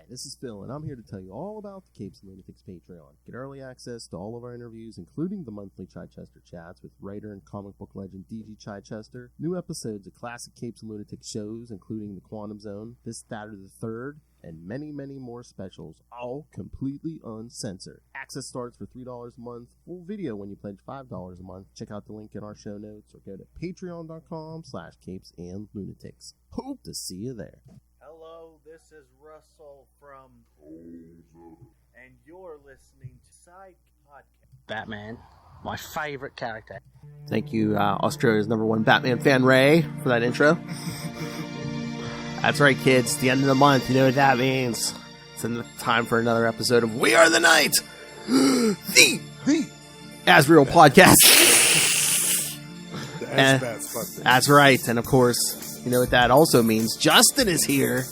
This is Phil, and I'm here to tell you all about the Capes and Lunatics Patreon. Get early access to all of our interviews, including the monthly Chichester chats with writer and comic book legend D.G. Chichester, new episodes of classic Capes and Lunatics shows, including The Quantum Zone, This, That, or the Third, and many, many more specials, all completely uncensored. Access starts for $3 a month, full video when you pledge $5 a month. Check out the link in our show notes, or go to patreon.com/CapesandLunatics. Hope to see you there. Hello, this is Russell from and you're listening to Side Podcast. Batman, my favorite character. Thank you, Australia's #1 Batman fan, Ray, for that intro. That's right, kids. It's the end of the month. You know what that means. It's time for another episode of We Are the Night, the Asriel podcast. And that's right. And of course, you know what that also means. Justin is here.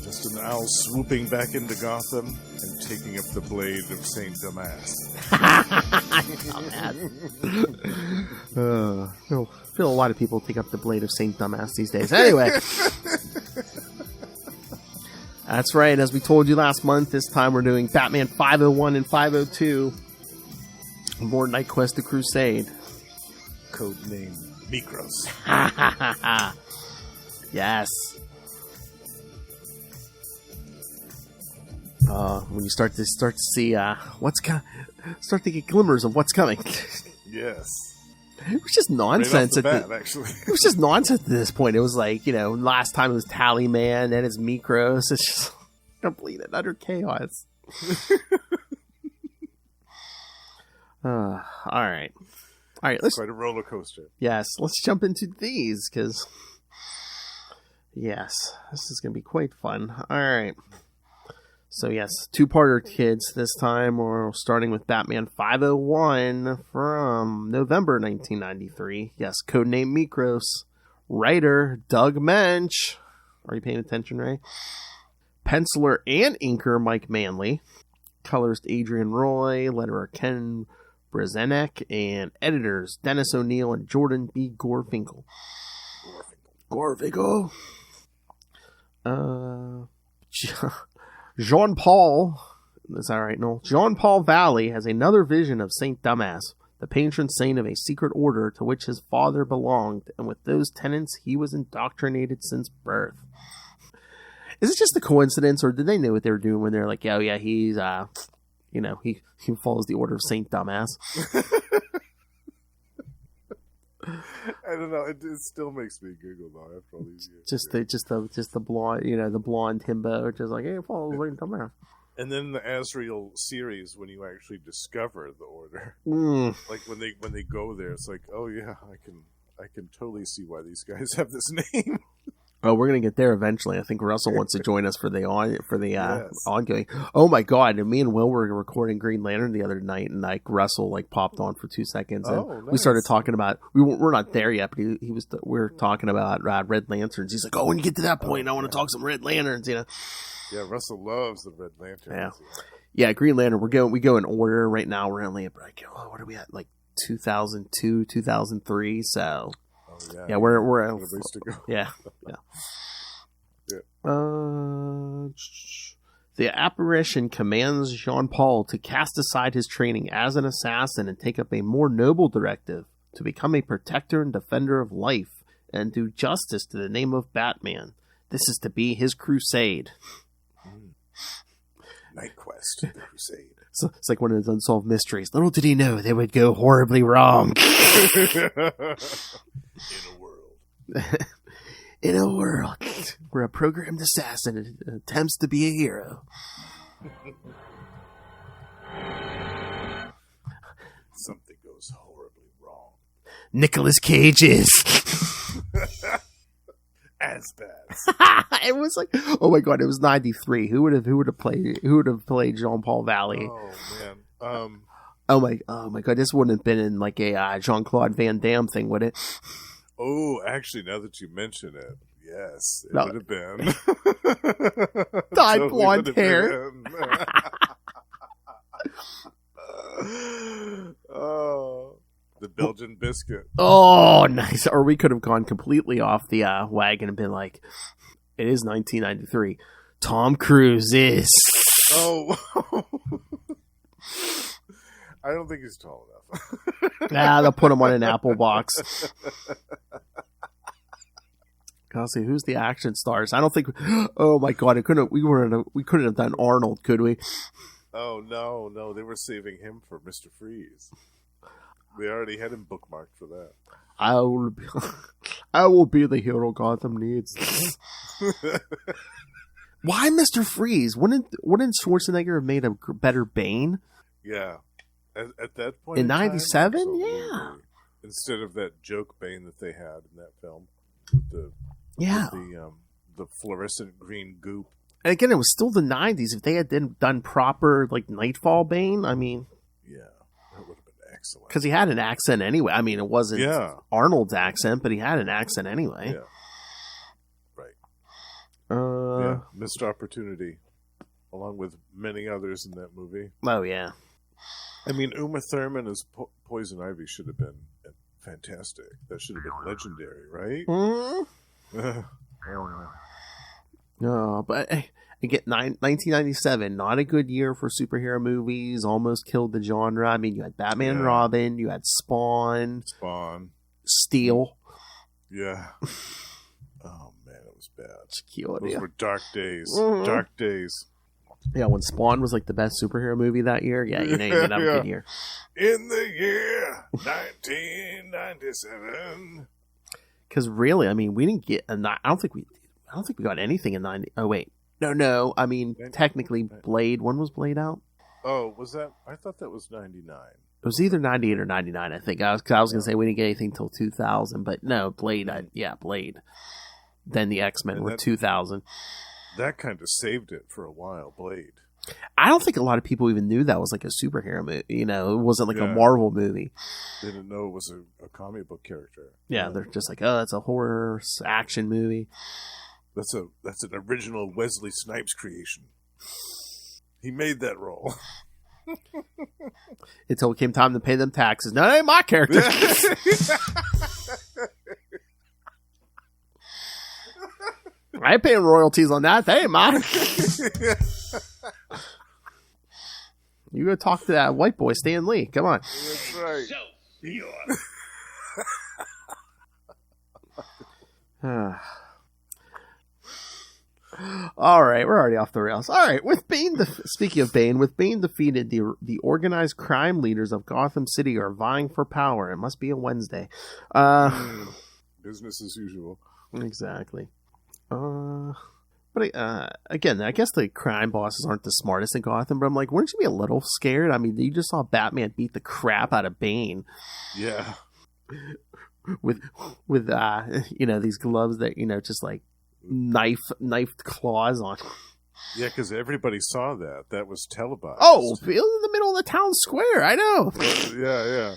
Just an owl swooping back into Gotham and taking up the blade of Saint Damas. I feel a lot of people take up the blade of Saint Damas these days. Anyway. That's right. As we told you last month, this time we're doing Batman 501 and 502. More Knightquest to Crusade. Codename Mekros. Yes. When you start to see start to get glimmers of what's coming. Yes. It was just nonsense actually. It was just nonsense at this point. It was like, last time it was Tallyman, then it's Mekros. It's just complete and utter chaos. All right. Let's quite a roller coaster. Yes, let's jump into these because yes, this is going to be quite fun. All right. So yes, two-parter, kids. This time we're starting with Batman 501 from November 1993. Yes, codename Mekros. Writer Doug Mensch. Are you paying attention, Ray? Penciler and inker Mike Manley. Colorist Adrian Roy. Letterer Ken Brzezinek. And editors Dennis O'Neil and Jordan B. Gorfinkel. Gorfinkel. Jean-Paul, is that right, Noel? Jean-Paul Valley has another vision of Saint Damas, the patron saint of a secret order to which his father belonged, and with those tenets he was indoctrinated since birth. Is it just a coincidence, or did they know what they were doing when they're like, oh yeah, he's, he follows the order of Saint Damas? I don't know. It still makes me giggle though after all these years. Just the blonde, the blonde himbo, just like, hey, follow Saint Damas. And then the Asriel series, when you actually discover the order, like when they go there, it's like, oh yeah, I can totally see why these guys have this name. Oh, we're gonna get there eventually. I think Russell wants to join us for the yes. ongoing. Oh my god! And me and Will were recording Green Lantern the other night, and Russell popped on for 2 seconds, and nice. We started talking about we're not there yet, but we were talking about Red Lanterns. He's like, oh, when you get to that point, I want to talk some Red Lanterns, Yeah, Russell loves the Red Lanterns. Yeah, Green Lantern. We go in order right now. We're only at what are we at? Like 2002, 2003. So. Yeah, we're a ways to go. Yeah. The apparition commands Jean-Paul to cast aside his training as an assassin and take up a more noble directive to become a protector and defender of life and do justice to the name of Batman. This is to be his crusade. Knightquest, the Crusade. So it's like one of those unsolved mysteries. Little did he know they would go horribly wrong. In a world where a programmed assassin attempts to be a hero. Something goes horribly wrong. Nicolas Cage is as bad. It was like, oh my god, it was 93. Who would have played Jean-Paul Valley? Oh man. Oh my god, this wouldn't have been in like a Jean-Claude Van Damme thing, would it? Oh, actually, now that you mention it, yes, it would have been. Dyed totally blonde hair. Oh, the Belgian biscuit. Oh, nice. Or we could have gone completely off the wagon and been like, it is 1993. Tom Cruise is. Oh. I don't think he's tall enough. They'll put him on an Apple box. I'll see who's the action stars. I don't think. Oh my god! We couldn't have done Arnold, could we? Oh no! They were saving him for Mr. Freeze. They already had him bookmarked for that. I will be the hero Gotham needs. Why Mr. Freeze? Wouldn't Schwarzenegger have made a better Bane? Yeah, at that point in '97, yeah. Instead of that joke Bane that they had in that film with the fluorescent green goop. And again, it was still the '90s. If they had done proper like Nightfall Bane, I mean, yeah, that would have been excellent. Because he had an accent anyway. I mean, it wasn't Arnold's accent, but he had an accent anyway. Yeah. Yeah, missed opportunity, along with many others in that movie. Oh yeah, I mean, Uma Thurman as Poison Ivy should have been fantastic. That should have been legendary, right? No, but again, 1997, not a good year for superhero movies. Almost killed the genre. I mean, you had Batman and Robin, you had Spawn, Steel. Yeah. Oh man, it was bad. Shaquille Those O'Neal. were dark days. Dark days. Yeah, when Spawn was like the best superhero movie that year, you know you did have a good year. In the year 1997. Because really, I mean, we didn't get. I don't think we got anything in '90. Oh wait, no. I mean, technically, Blade. When was Blade out? Oh, was that? I thought that was '99. It was either 98 or 99, I think. I was going to say we didn't get anything until 2000, but no, Blade. Blade. Then the X-Men were 2000. That kind of saved it for a while, Blade. I don't think a lot of people even knew that was like a superhero movie. You know, it wasn't like a Marvel movie. They didn't know it was a comic book character. Yeah, they're just like, oh, it's a horror action movie. That's an original Wesley Snipes creation. He made that role. Until it came time to pay them taxes. No, that ain't my character. I ain't paying royalties on that. That ain't mine. You go talk to that white boy, Stan Lee. Come on. That's right. All right, we're already off the rails. All right, speaking of Bane, with Bane defeated, the organized crime leaders of Gotham City are vying for power. It must be a Wednesday. Business as usual. Exactly. But again, I guess the crime bosses aren't the smartest in Gotham, but I'm like, wouldn't you be a little scared? I mean, you just saw Batman beat the crap out of Bane. Yeah. With these gloves that, just like knifed claws on. Yeah, because everybody saw that. That was televised. Oh, it was in the middle of the town square. I know. Yeah.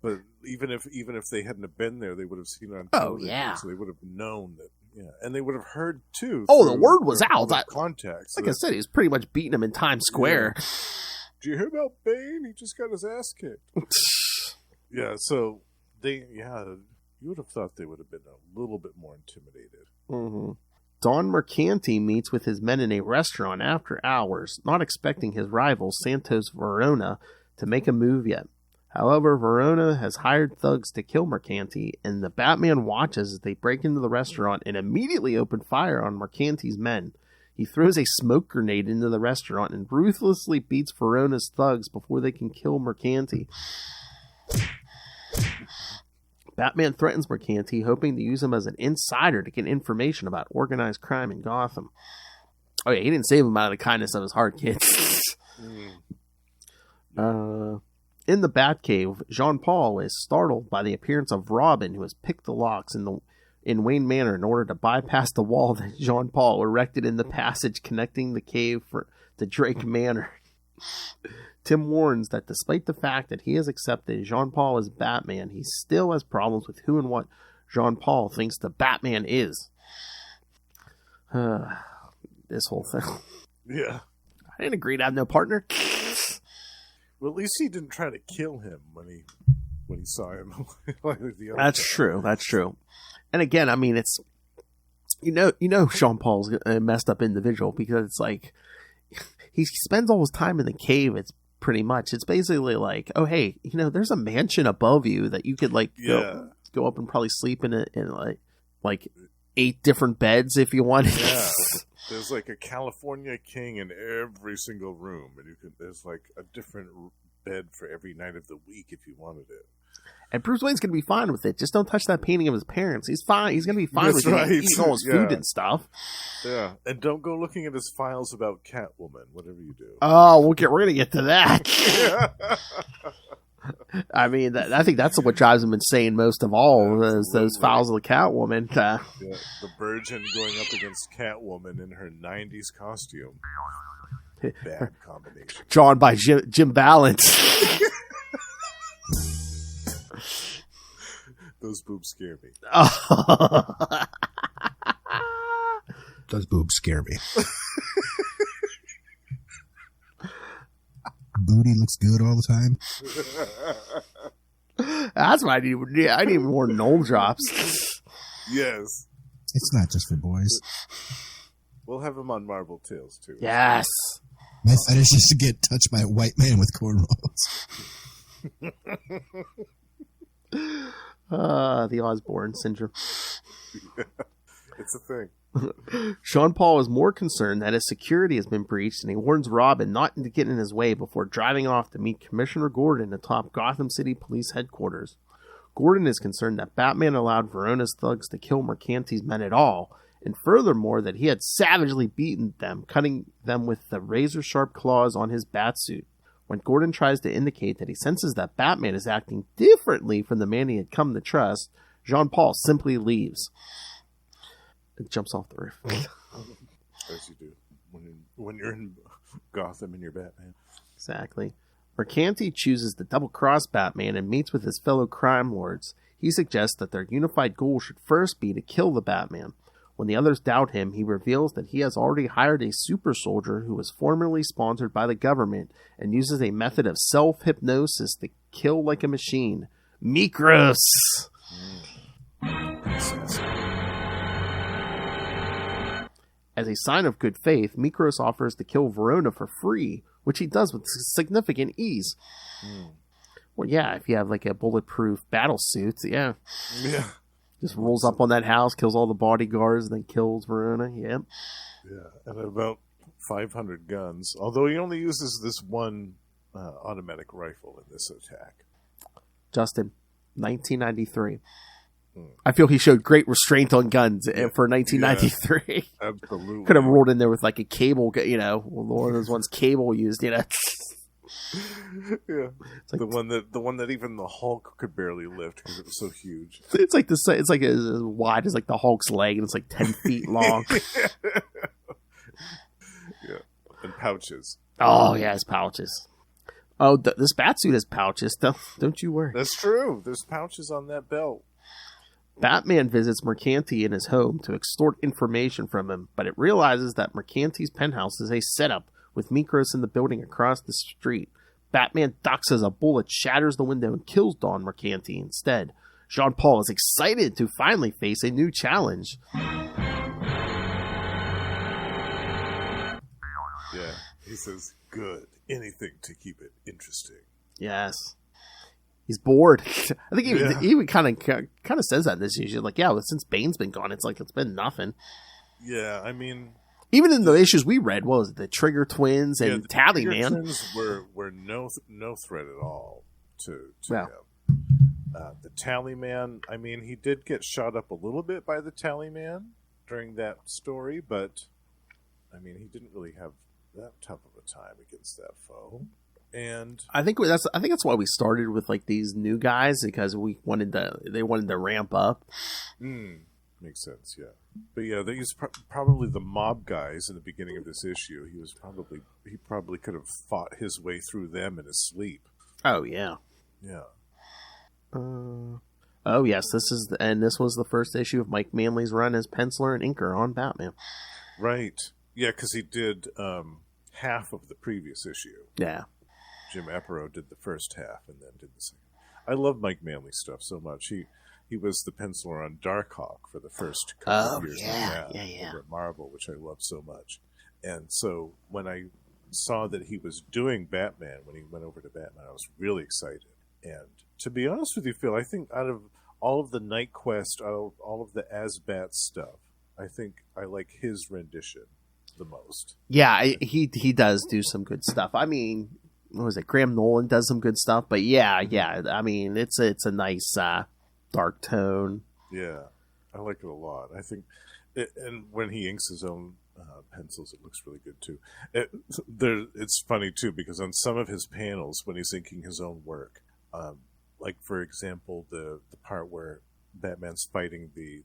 But even if they hadn't have been there, they would have seen it on television. Oh, yeah. So they would have known that. Yeah, and they would have heard too. Oh, the word was out. Context. Like I said, he's pretty much beating him in Times Square. Yeah. Did you hear about Bane? He just got his ass kicked. Yeah, so you would have thought they would have been a little bit more intimidated. Mm-hmm. Don Mercanti meets with his men in a restaurant after hours, not expecting his rival, Santos Verona, to make a move yet. However, Verona has hired thugs to kill Mercanti, and the Batman watches as they break into the restaurant and immediately open fire on Mercanti's men. He throws a smoke grenade into the restaurant and ruthlessly beats Verona's thugs before they can kill Mercanti. Batman threatens Mercanti, hoping to use him as an insider to get information about organized crime in Gotham. Oh yeah, he didn't save him out of the kindness of his heart, kids. In the Batcave, Jean-Paul is startled by the appearance of Robin, who has picked the locks in Wayne Manor in order to bypass the wall that Jean-Paul erected in the passage connecting the cave to Drake Manor. Tim warns that despite the fact that he has accepted Jean-Paul as Batman, he still has problems with who and what Jean-Paul thinks the Batman is. This whole thing. Yeah. I didn't agree to have no partner. Well, at least he didn't try to kill him when he saw him. That's true. And again, I mean, Sean Paul's a messed up individual because it's like he spends all his time in the cave. It's basically like, oh hey, there's a mansion above you that you could like go up and probably sleep in it in like 8 different beds if you wanted. Yeah. There's like a California king in every single room, and there's like a different bed for every night of the week if you wanted it. And Bruce Wayne's going to be fine with it. Just don't touch that painting of his parents. He's fine. He's going to be fine with eating all his food and stuff. Yeah. And don't go looking at his files about Catwoman, whatever you do. Oh, we're going to get to that. I mean, I think that's what drives him insane most of all, is those files of the Catwoman. The Virgin going up against Catwoman in her 90s costume. Bad combination. Drawn by Jim Balance. Those boobs scare me. Those boobs scare me. Booty looks good all the time. That's why I need more Knoll drops. Yes. It's not just for boys. We'll have them on Marble Tales, too. Yes. My fetish is to get touched by a white man with cornrows. The Osborne syndrome. It's a thing. Sean Paul is more concerned that his security has been breached, and he warns Robin not to get in his way before driving off to meet Commissioner Gordon atop Gotham City Police Headquarters. Gordon is concerned that Batman allowed Verona's thugs to kill Mercanti's men at all, and furthermore that he had savagely beaten them, cutting them with the razor-sharp claws on his batsuit. When Gordon tries to indicate that he senses that Batman is acting differently from the man he had come to trust, Jean Paul simply leaves. It jumps off the roof. As you do when you're in Gotham and you're Batman. Exactly. Mercanti chooses to double-cross Batman and meets with his fellow crime lords. He suggests that their unified goal should first be to kill the Batman. When the others doubt him, he reveals that he has already hired a super soldier who was formerly sponsored by the government and uses a method of self-hypnosis to kill like a machine. Mekros! As a sign of good faith, Mekros offers to kill Verona for free, which he does with significant ease. Well, yeah, if you have like a bulletproof battle suit, yeah. Just rolls up on that house, kills all the bodyguards, and then kills Verona. Yep. Yeah, and about 500 guns. Although he only uses this one automatic rifle in this attack. Justin, 1993. I feel he showed great restraint on guns for 1993. Yeah, absolutely. Could have rolled in there with like a cable, one of those ones cable used, Yeah. It's like the one that even the Hulk could barely lift because it was so huge. It's like as wide as like the Hulk's leg, and it's like 10 feet long. Yeah, and pouches. Oh yeah, his pouches. Oh, this batsuit has pouches. Don't you worry. That's true. There's pouches on that belt. Batman visits Mercanti in his home to extort information from him, but it realizes that Mercanti's penthouse is a setup, with Mekros in the building across the street. Batman ducks as a bullet shatters the window and kills Don Mercanti instead. Jean Paul is excited to finally face a new challenge. Yeah, he says, good. Anything to keep it interesting. Yes. He's bored. I think he even kind of says that in this issue. Like, well, since Bane's been gone, it's been nothing. Yeah, I mean, even in the issues we read, what was it, the Trigger Twins and the Tallyman? Trigger Twins were no threat at all to him. The Tallyman, I mean, he did get shot up a little bit by the Tallyman during that story, but I mean, he didn't really have that tough of a time against that foe. And I think that's why we started with like these new guys, because they wanted to ramp up. Makes sense, yeah. But yeah, he's probably the mob guys in the beginning of this issue. He probably could have fought his way through them in his sleep. Oh yeah, yeah. Oh yes, this was the first issue of Mike Manley's run as penciler and inker on Batman. Right. Yeah, because he did half of the previous issue. Yeah. Jim Epiro did the first half and then did the second. I love Mike Manley stuff so much. he was the penciler on Darkhawk for the first couple of years. Yeah. Over at Marvel, which I love so much. And so when I saw that he was doing Batman, when he went over to Batman, I was really excited. And to be honest with you, Phil, I think out of all of the Knightquest, all of the As-Bat stuff, I think I like his rendition the most. Yeah, he does do some good stuff. I mean, what was it? Graham Nolan does some good stuff, but yeah. I mean, it's a nice dark tone. Yeah, I like it a lot. I think, and when he inks his own pencils, it looks really good too. It's funny too because on some of his panels, when he's inking his own work, like for example, the part where Batman's fighting the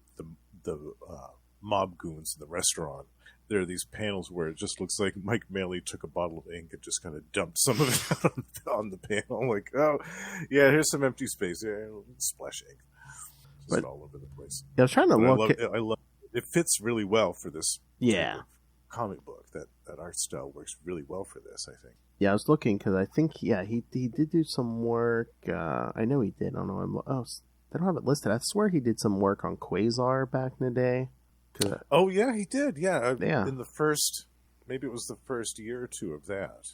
mob goons in the restaurant. There are these panels where it just looks like Mike Maley took a bottle of ink and just kind of dumped some of it out on the panel. Like, oh, yeah, here's some empty space. Yeah, splash ink. Just all over the place. Yeah, I was trying to look. I love it. Fits really well for this sort of comic book. That art style works really well for this, I think. Yeah, I was looking because I think, he did do some work. I know he did. I don't know. I don't have it listed. I swear he did some work on Quasar back in the day. Oh, yeah, he did. Yeah. Yeah. In the first, maybe it was the first year or two of that.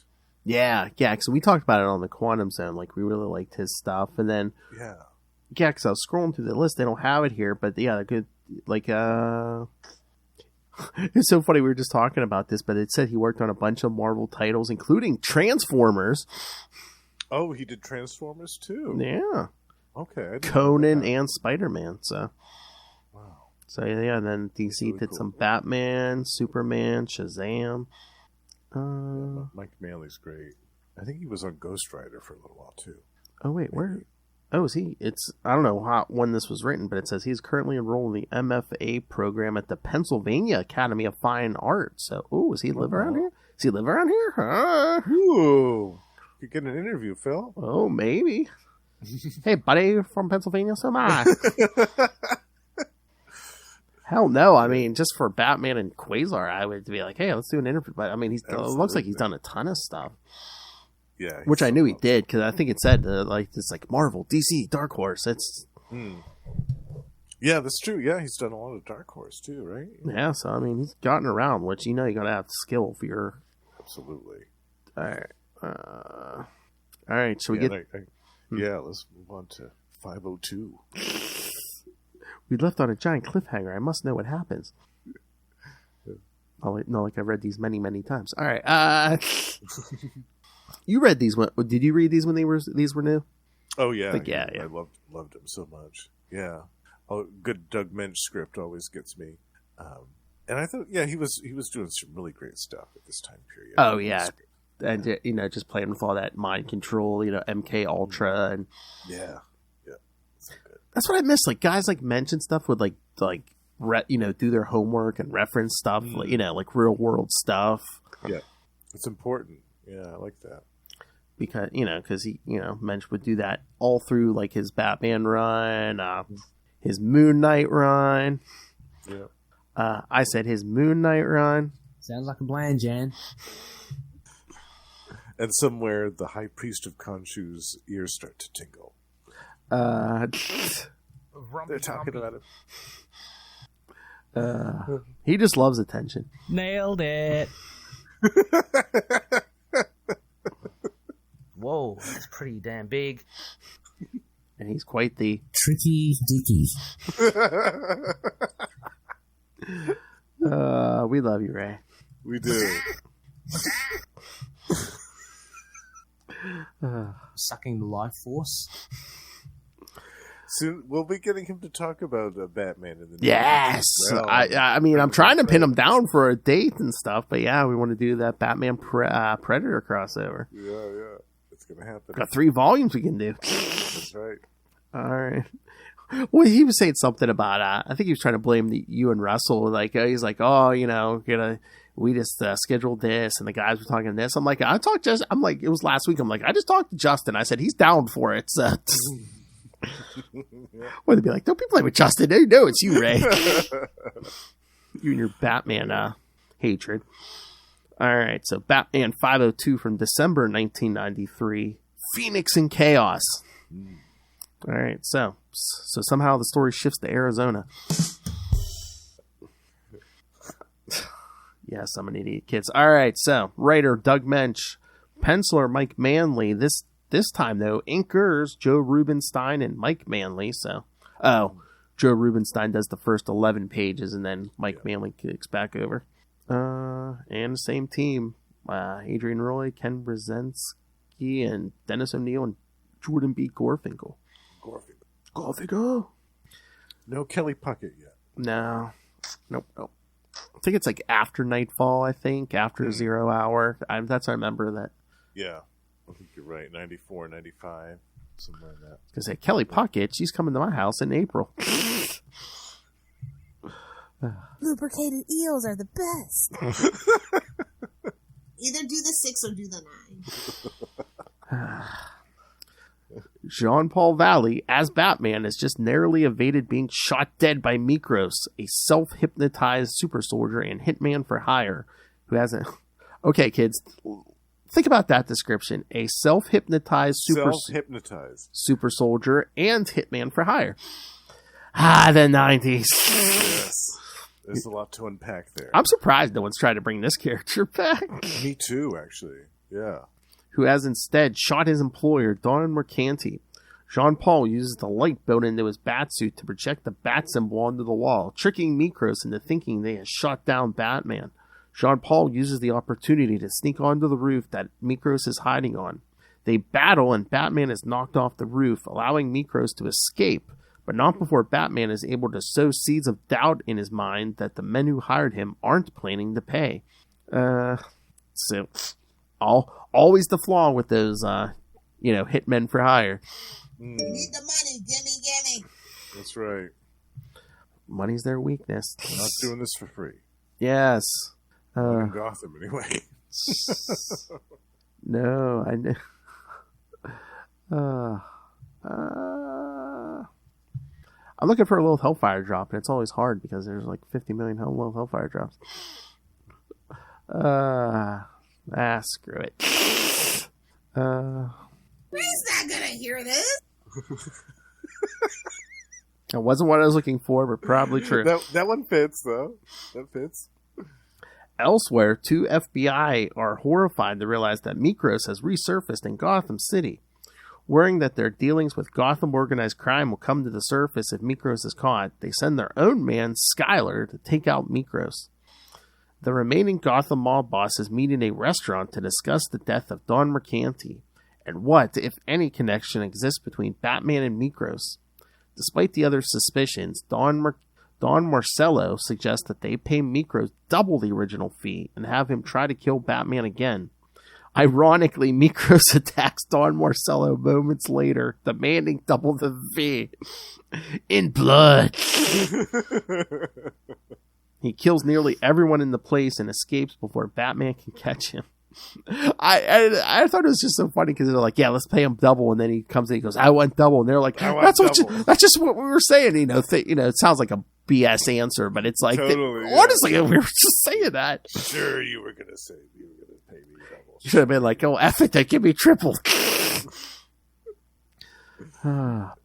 Yeah, because we talked about it on the Quantum Zone. Like, we really liked his stuff. And then, because I was scrolling through the list. They don't have it here, but yeah, they're good. Like, it's so funny. We were just talking about this, but it said he worked on a bunch of Marvel titles, including Transformers. Oh, he did Transformers too? Yeah. Okay. Conan and Spider-Man, so. Wow. So yeah, and then DC really did some Batman, Superman, Shazam. Mike Maley's great. I think he was on Ghost Rider for a little while too. Oh wait, where? Oh, is he? It's I don't know when this was written, but it says he's currently enrolled in the MFA program at the Pennsylvania Academy of Fine Arts. So, does he live around here? Does he live around here? Huh? Ooh, you get an interview, Phil. Oh, maybe. Hey, buddy, from Pennsylvania, so am I. Hell no! I mean, just for Batman and Quasar, I would be like, "Hey, let's do an interview." But I mean, it looks like he's done a ton of stuff. Yeah, which I knew he did because I think it said it's like Marvel, DC, Dark Horse. It's yeah, that's true. Yeah, he's done a lot of Dark Horse too, right? Yeah, so I mean, he's gotten around, which you gotta have skill for your. Absolutely. All right. All right. So we get. Yeah, let's move on to 502. We left on a giant cliffhanger. I must know what happens. No, like I've read these many, many times. All right. You read these? Did you read these when these were new? Oh yeah, yeah. I loved them so much. Yeah, good Doug Mensch script always gets me. And I thought, he was doing some really great stuff at this time period. Oh yeah, and just playing with all that mind control, MK Ultra and that's what I miss. Like guys like mention stuff would do their homework and reference stuff, like real world stuff. Yeah, it's important. Yeah, I like that. Because he Mensch would do that all through like his Batman run, his Moon Knight run. Yeah. I said his Moon Knight run. Sounds like a plan, Jan. And somewhere the High Priest of Khonshu's ears start to tingle. They're talking about it. He just loves attention. Nailed it. Whoa, that's pretty damn big. And he's quite the Tricky Dicky. We love you, Ray. We do. Sucking the life force. Soon we'll be getting him to talk about Batman in the yes. I mean, I'm trying to pin him down for a date and stuff, but yeah, we want to do that Batman Predator crossover. Yeah, it's gonna happen. Got 3 volumes we can do. That's right. All right. Well, he was saying something about I think he was trying to blame you and Russell. Like he's like, we just scheduled this, and the guys were talking this. I'm like, it was last week. I'm like, I just talked to Justin. I said he's down for it. So. Or they'd be like, don't be playing with Justin. No, it's you, Ray. You and your Batman hatred. All right, so Batman 502 from December 1993. Phoenix and Chaos. All right, so somehow the story shifts to Arizona. Yes, I'm an idiot, kids. All right, so writer Doug Mensch, penciler Mike Manley. This time though, inkers Joe Rubenstein and Mike Manley. So, Joe Rubenstein does the first 11 pages, and then Mike Manley kicks back over. And the same team, Adrian Roy, Ken Brzezinski, and Dennis O'Neill, and Jordan B. Gorfinkel. Gorfinkel. No Kelly Puckett yet. No. Nope. I think it's like after Nightfall, after 0 Hour. That's I remember that. Yeah. I think you're right. 94, 95, something like that. Because say Kelly Puckett, she's coming to my house in April. Lubricated eels are the best. Either do the 6 or do the 9. Jean-Paul Valley, as Batman, has just narrowly evaded being shot dead by Mekros, a self-hypnotized super soldier and hitman for hire, who hasn't... Okay, kids, think about that description. A self-hypnotized super soldier and hitman for hire. The 90s. Yes. There's a lot to unpack there. I'm surprised no one's tried to bring this character back. Me too, actually. Yeah. Who has instead shot his employer, Don Mercanti. Jean-Paul uses the light built into his batsuit to project the bat symbol onto the wall, tricking Mekros into thinking they have shot down Batman. Jean-Paul uses the opportunity to sneak onto the roof that Mekros is hiding on. They battle, and Batman is knocked off the roof, allowing Mekros to escape, but not before Batman is able to sow seeds of doubt in his mind that the men who hired him aren't planning to pay. So... Always the flaw with those, hitmen for hire. We need the money. Gimme. That's right. Money's their weakness. I'm not doing this for free. Yes. In Gotham, anyway. No, I know. I'm looking for a little Hellfire drop, and it's always hard because there's like 50 million little Hellfire drops. Screw it. He's not gonna hear this. It wasn't what I was looking for, but probably true. That one fits, though. That fits. Elsewhere, 2 FBI are horrified to realize that Mekros has resurfaced in Gotham City. Worrying that their dealings with Gotham organized crime will come to the surface if Mekros is caught, they send their own man, Skylar, to take out Mekros. The remaining Gotham mob bosses meet in a restaurant to discuss the death of Don Mercanti and what, if any, connection exists between Batman and Mekros. Despite the other suspicions, Don Marcello suggests that they pay Mekros double the original fee and have him try to kill Batman again. Ironically, Mekros attacks Don Marcello moments later, demanding double the fee. In blood. He kills nearly everyone in the place and escapes before Batman can catch him. I thought it was just so funny because they're like, yeah, let's pay him double, and then he comes in and he goes, I want double, and they're like, that's just what we were saying. It sounds like a BS answer, but it's like, totally, honestly, we were just saying that. Sure, you were gonna say you were gonna pay me double. You should have been like, oh, F it, give me triple.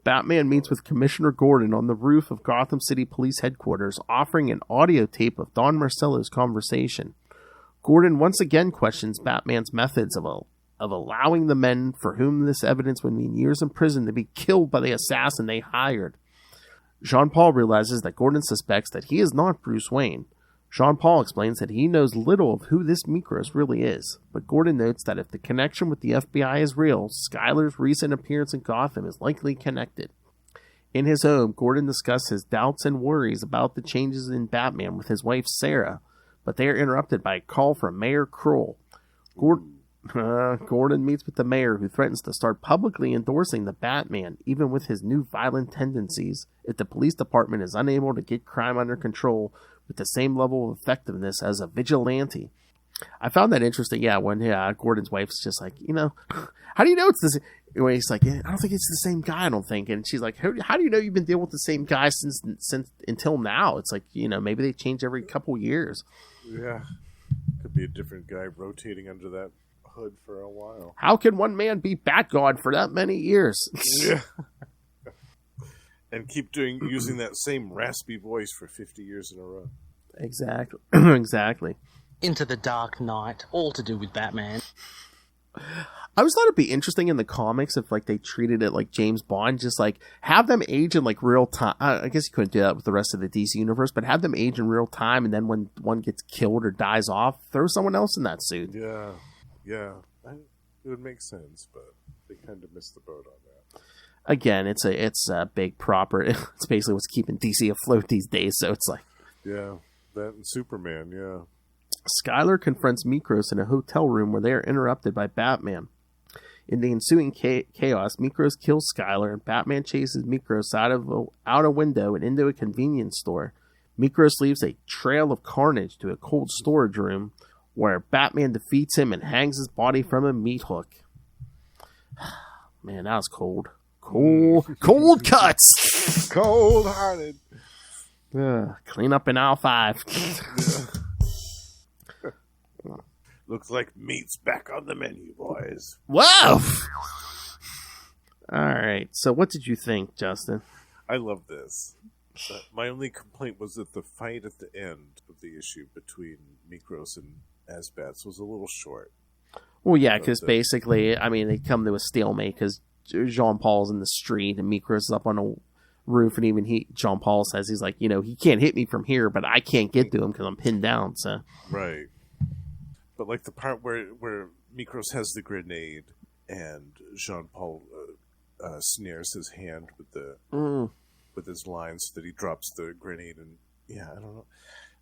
Batman meets with Commissioner Gordon on the roof of Gotham City Police Headquarters, offering an audio tape of Don Marcello's conversation. Gordon once again questions Batman's methods of allowing the men for whom this evidence would mean years in prison to be killed by the assassin they hired. Jean-Paul realizes that Gordon suspects that he is not Bruce Wayne. Jean-Paul explains that he knows little of who this Mekros really is, but Gordon notes that if the connection with the FBI is real, Skylar's recent appearance in Gotham is likely connected. In his home, Gordon discusses his doubts and worries about the changes in Batman with his wife Sarah, but they are interrupted by a call from Mayor Kroll. Gordon meets with the mayor, who threatens to start publicly endorsing the Batman, even with his new violent tendencies, if the police department is unable to get crime under control with the same level of effectiveness as a vigilante. I found that interesting, when Gordon's wife's just like, how do you know it's this? When he's like, I don't think it's the same guy, I don't think. And she's like, how do you know you've been dealing with the same guy since until now? It's like, maybe they change every couple years. Yeah. Could be a different guy rotating under that hood for a while. How can one man be Bat God for that many years? Yeah. And keep using that same raspy voice for 50 years in a row. Exactly. Exactly. Into the Dark Knight, all to do with Batman. I always thought it'd be interesting in the comics if like they treated it like James Bond, just like have them age in like real time. I guess you couldn't do that with the rest of the DC universe, but have them age in real time, and then when one gets killed or dies off, throw someone else in that suit. Yeah. It would make sense, but they kind of missed the boat on that. Again, it's a big proper. It's basically what's keeping DC afloat these days. So it's like, yeah, that and Superman. Yeah. Skylar confronts Mekros in a hotel room where they are interrupted by Batman. In the ensuing chaos, Mekros kills Skylar, and Batman chases Mekros out a window and into a convenience store. Mekros leaves a trail of carnage to a cold storage room, where Batman defeats him and hangs his body from a meat hook. Man, that was cold. Cold cuts! Cold-hearted. Clean up in aisle 5. Looks like meat's back on the menu, boys. Whoa! Alright, so what did you think, Justin? I love this. My only complaint was that the fight at the end of the issue between Mekros and Asbats was a little short. Well, yeah, because basically, I mean, they come to a stalemate because Jean-Paul's in the street and Mekros is up on a roof, and even Jean-Paul says, he's like, he can't hit me from here, but I can't get to him because I'm pinned down, so. Right. But like the part where Mekros has the grenade and Jean-Paul snares his hand with his line so that he drops the grenade, and yeah, I don't know.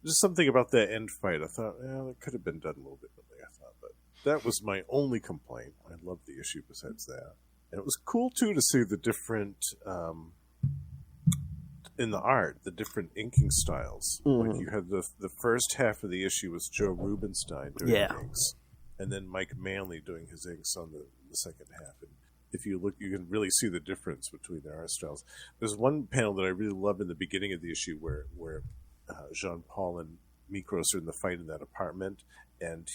Just something about that end fight. I thought, it could have been done a little bit differently, I thought, but that was my only complaint. I loved the issue besides that. And it was cool, too, to see the different, in the art, the different inking styles. Like you had the first half of the issue was Joe Rubinstein doing inks, and then Mike Manley doing his inks on the second half. And if you look, you can really see the difference between their art styles. There's one panel that I really love in the beginning of the issue where Jean-Paul and Mekros are in the fight in that apartment, and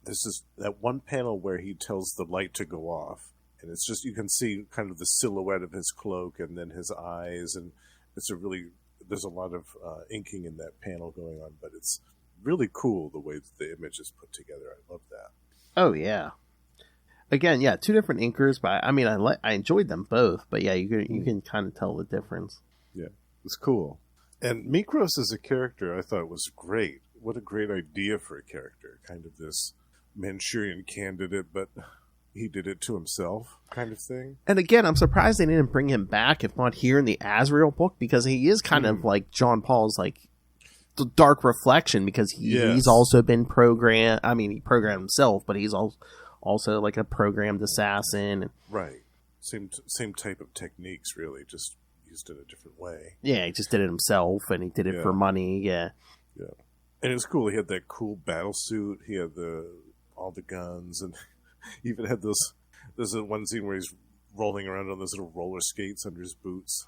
this is that one panel where he tells the light to go off, and it's just, you can see kind of the silhouette of his cloak and then his eyes, and there's a lot of inking in that panel going on, but it's really cool the way that the image is put together. I love that. Oh, yeah. Again, yeah, two different inkers, but I mean, I enjoyed them both, but yeah, you can kind of tell the difference. Yeah, it's cool. And Mekros as a character, I thought was great. What a great idea for a character. Kind of this Manchurian candidate, but he did it to himself kind of thing. And again, I'm surprised they didn't bring him back, if not here in the Azrael book, because he is kind of like John Paul's like the dark reflection, because he's also been programmed. I mean, he programmed himself, but he's also like a programmed assassin. Right. Same type of techniques, really, just used in a different way. Yeah, he just did it himself, and he did it for money. Yeah. And it was cool. He had that cool battle suit. He had all the guns, and he even had there's one scene where he's rolling around on those little roller skates under his boots.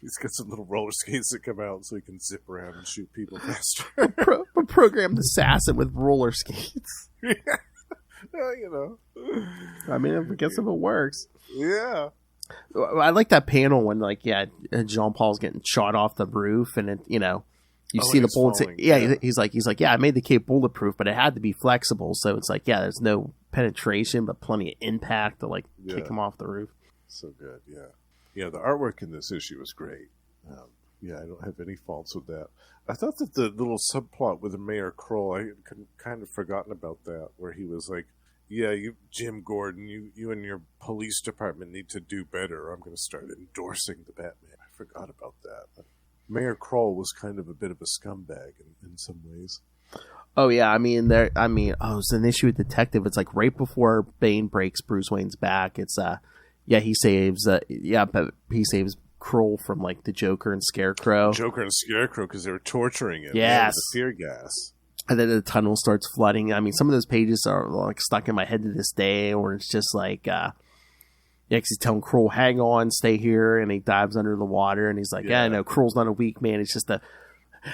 He's got some little roller skates that come out so he can zip around and shoot people faster. A programmed assassin with roller skates. Well, I mean, I guess if it works. Yeah. I like that panel when, like, Jean Paul's getting shot off the roof, and you see the bullets. Falling, he's like, I made the cape bulletproof, but it had to be flexible. So it's like, there's no penetration, but plenty of impact to kick him off the roof. So good, yeah. The artwork in this issue was great. I don't have any faults with that. I thought that the little subplot with Mayor Kroll, I had kind of forgotten about that, where he was like, you, Jim Gordon, you and your police department need to do better, or I'm going to start endorsing the Batman. I forgot about that. Mayor Kroll was kind of a bit of a scumbag in some ways. Oh yeah, it's an issue with Detective. It's like right before Bane breaks Bruce Wayne's back. It's he saves Kroll from like the Joker and Scarecrow. Because they were torturing him. Yes, with the tear gas. And then the tunnel starts flooding. I mean, some of those pages are like stuck in my head to this day, or it's just like, because he's telling Kroll, hang on, stay here, and he dives under the water, and he's like, no, Kroll's not a weak man. It's just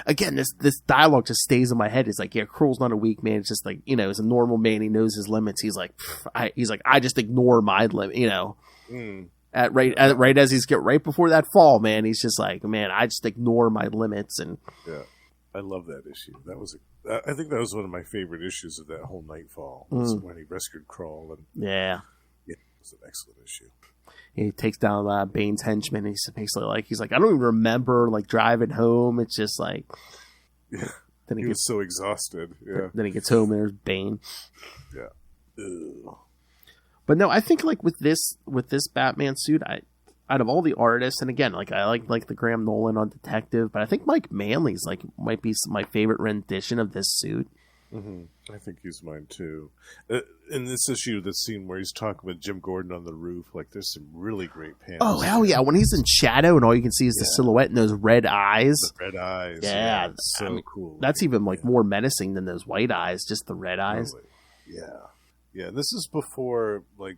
again, this dialogue just stays in my head. It's like, Kroll's not a weak man. It's just like, he's a normal man. He knows his limits. He's like, I just ignore my limit, right as he's right before that fall, man, he's just like, man, I just ignore my limits. And yeah, I love that issue. I think that was one of my favorite issues of that whole Nightfall, was when he rescued Krull. And yeah, it was an excellent issue. He takes down Bane's henchman. And he's basically like, I don't even remember like driving home. It's just like, yeah. Then he was so exhausted. Yeah. Then he gets home and there's Bane. Yeah. Ugh. But no, I think like with this Batman suit, out of all the artists, and again, like I like the Graham Nolan on Detective, but I think Mike Manley's like might be my favorite rendition of this suit. Mm-hmm. I think he's mine too. In this issue, the scene where he's talking with Jim Gordon on the roof, like there's some really great panels. Oh hell yeah! When he's in shadow and all you can see is the silhouette and those red eyes. The red eyes. Yeah, so cool. That's even like more menacing than those white eyes. Just the red eyes. Really? Yeah. Yeah, this is before, like,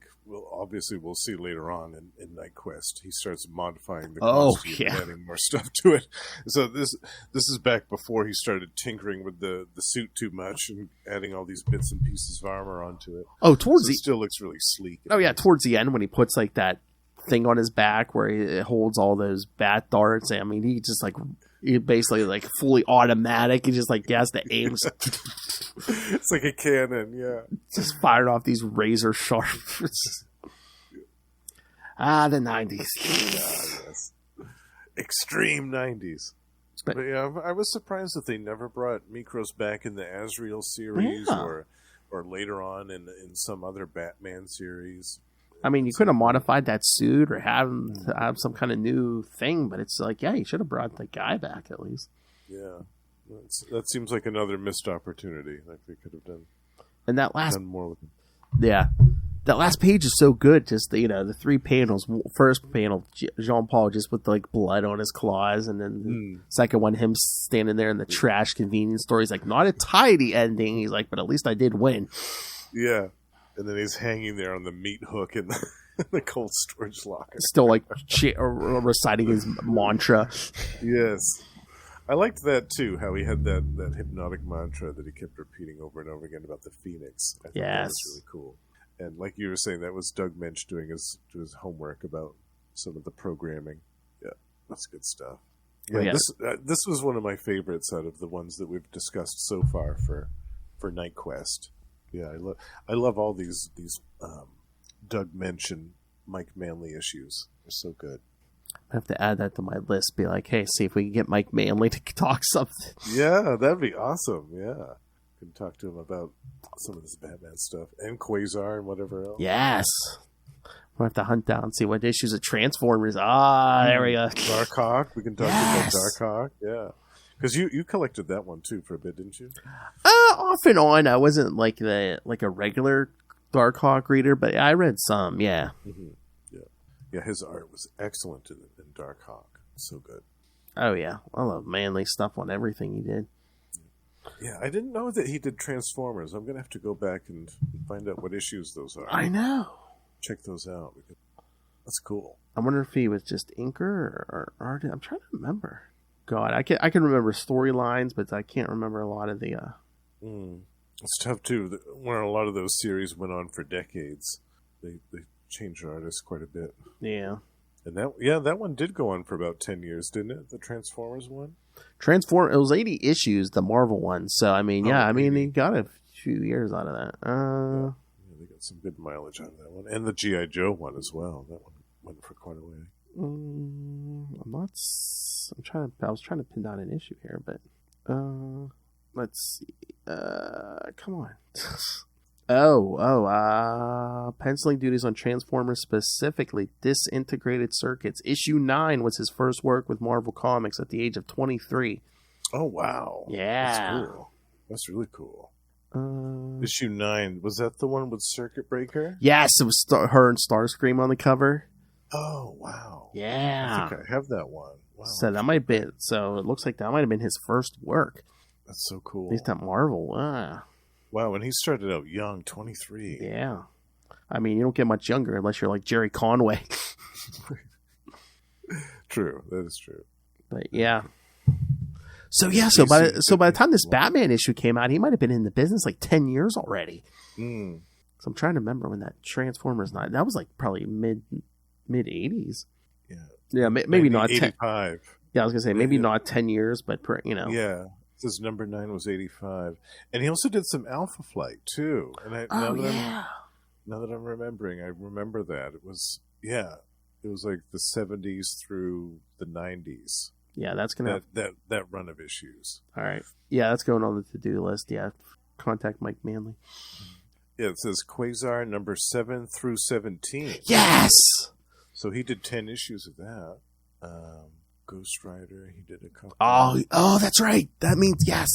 obviously we'll see later on in Knightquest, he starts modifying the costume and adding more stuff to it. So this is back before he started tinkering with the suit too much and adding all these bits and pieces of armor onto it. Oh, it still looks really sleek. Oh yeah, towards the end when he puts like that thing on his back where he holds all those bat darts. I mean, he just like basically like fully automatic. He just like has to aim. It's like a cannon, yeah. Just fired off these razor sharp. The 90s. Yes. Extreme 90s. But yeah, I was surprised that they never brought Mekros back in the Azrael series or later on in some other Batman series. I mean, you could have modified that suit or have some kind of new thing, but it's like, yeah, you should have brought the guy back at least. Yeah. That seems like another missed opportunity. Like they could have done. And that last, done more with it. Yeah, that last page is so good. Just the 3 panels. First panel, Jean-Paul just with like blood on his claws, and then the second one, him standing there in the trash convenience store. He's like, not a tidy ending. He's like, but at least I did win. Yeah, and then he's hanging there on the meat hook in the cold storage locker, still like reciting his mantra. Yes. I liked that too, how he had that hypnotic mantra that he kept repeating over and over again about the Phoenix. I think that was really cool. And like you were saying, that was Doug Mensch doing his homework about some of the programming. Yeah, that's good stuff. Yeah, this was one of my favorites out of the ones that we've discussed so far for Knightquest. Yeah, I love all these Doug Mensch and Mike Manley issues. They're so good. I have to add that to my list. Be like, hey, see if we can get Mike Manley to talk something. Yeah, that'd be awesome. Yeah, can talk to him about some of this Batman stuff and Quasar and whatever else. Yes, we'll have to hunt down and see what issues of Transformers. There we go. Darkhawk. We can talk about Darkhawk. Yeah, because you collected that one too for a bit, didn't you? Off and on. I wasn't like a regular Darkhawk reader, but I read some. Yeah. Mm-hmm. Yeah, his art was excellent in Darkhawk. So good. Oh, yeah. I love Manley stuff on everything he did. Yeah, I didn't know that he did Transformers. I'm going to have to go back and find out what issues those are. I know. Check those out. That's cool. I wonder if he was just inker or art. I'm trying to remember. God, I can remember storylines, but I can't remember a lot of the... It's tough, too. When a lot of those series went on for decades, they changed artists quite a bit. Yeah. And that one did go on for about 10 years, didn't it? The Transformers one? It was 80 issues, the Marvel one. So, I mean, he got a few years out of that. Yeah, they got some good mileage out of that one. And the G.I. Joe one as well. That one went for quite a way. I was trying to pin down an issue here, but let's see. Come on. Penciling duties on Transformers, specifically Disintegrated Circuits. Issue 9 was his first work with Marvel Comics at the age of 23. Oh, wow. Yeah. That's cool. That's really cool. Issue 9, was that the one with Circuit Breaker? Yes, it was her and Starscream on the cover. Oh, wow. Yeah. I think I have that one. Wow. So it looks like that might have been his first work. That's so cool. At least at Marvel. Wow, and he started out young, 23. Yeah. I mean, you don't get much younger unless you're like Jerry Conway. True, that is true. But yeah. So by the time this Batman issue came out, he might have been in the business like 10 years already. So I'm trying to remember when that Transformers night. That was like probably mid mid 80s. Yeah. Yeah, maybe not 10. 85. Yeah, I was gonna say maybe not 10 years, but Yeah. His number 9 was 85, and he also did some Alpha Flight too. And now that I'm remembering, I remember that it was like the 70s through the 90s. Yeah, that's gonna that run of issues. All right. Yeah, that's going on the to-do list. Yeah, contact Mike Manley. Yeah, it says Quasar number 7 through 17. Yes. So he did 10 issues of that. Ghost Rider, he did a couple. Oh, that's right. That means yes.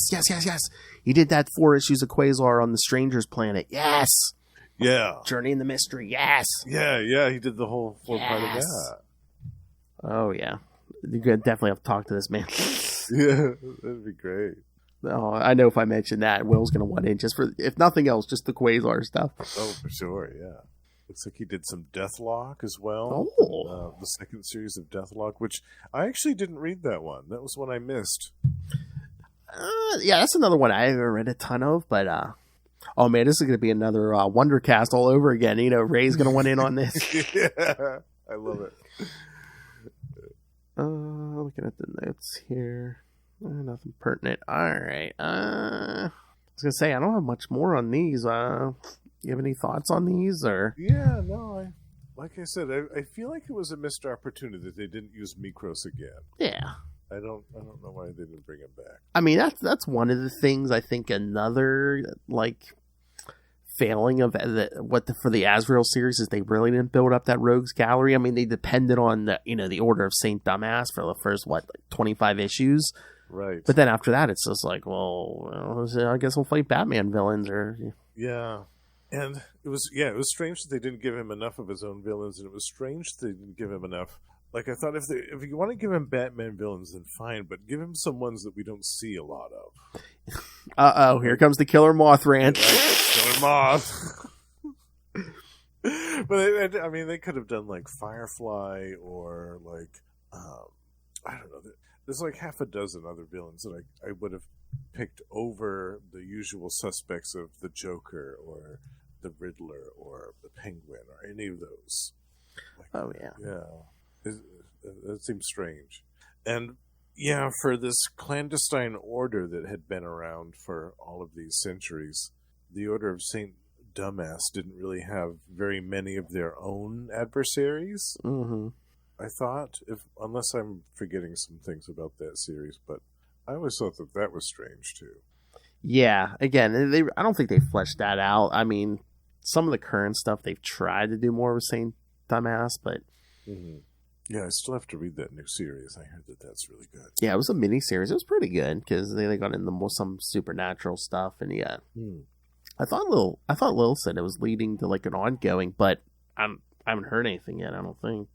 He did that 4 issues of Quasar on the Stranger's Planet. Yes. Yeah. Journey in the Mystery. Yes. Yeah. He did the whole 4 part of that. Oh yeah. You're gonna definitely have to talk to this man. Yeah, that'd be great. Oh, I know if I mention that, Will's gonna want in just for, if nothing else, just the Quasar stuff. Oh, for sure. Yeah. Looks like he did some Deathlock as well. Oh. The second series of Deathlock, which I actually didn't read that one. That was one I missed. Yeah, that's another one I haven't read a ton of, but oh man, this is going to be another Wondercast all over again. You know, Ray's going to want in on this. Yeah, I love it. Looking at the notes here. Nothing pertinent. All right. I was going to say, I don't have much more on these. You have any thoughts on these, or? Yeah, no, like I said, I feel like it was a missed opportunity that they didn't use Mekros again. Yeah. I don't know why they didn't bring him back. I mean, that's one of the things. I think another like failing of for the Azrael series is they really didn't build up that Rogues Gallery. I mean, they depended on the Order of Saint Dumbass for the first 25 issues. Right. But then after that, it's just like, well, I guess we'll fight Batman villains, or yeah. And it was strange that they didn't give him enough of his own villains, and it was strange that they didn't give him enough. Like, I thought if you want to give him Batman villains, then fine, but give him some ones that we don't see a lot of. Here comes the Killer Moth rant. Killer Moth. But I mean, they could have done like Firefly, or like I don't know. There's like half a dozen other villains that I would have picked over the usual suspects of the Joker or the Riddler or the Penguin or any of those. Oh yeah. Yeah. That seems strange. And yeah, for this clandestine order that had been around for all of these centuries, the Order of Saint Dumbass didn't really have very many of their own adversaries. Mm-hmm. I thought, unless I'm forgetting some things about that series, but I always thought that was strange too. Yeah, again, I don't think they fleshed that out. I mean, some of the current stuff they've tried to do more with Saint Dumbass, but yeah, I still have to read that new series. I heard that's really good. Yeah, it was a mini series. It was pretty good because they got into some supernatural stuff, and yeah, I thought Lil said it was leading to like an ongoing, but I haven't heard anything yet. I don't think.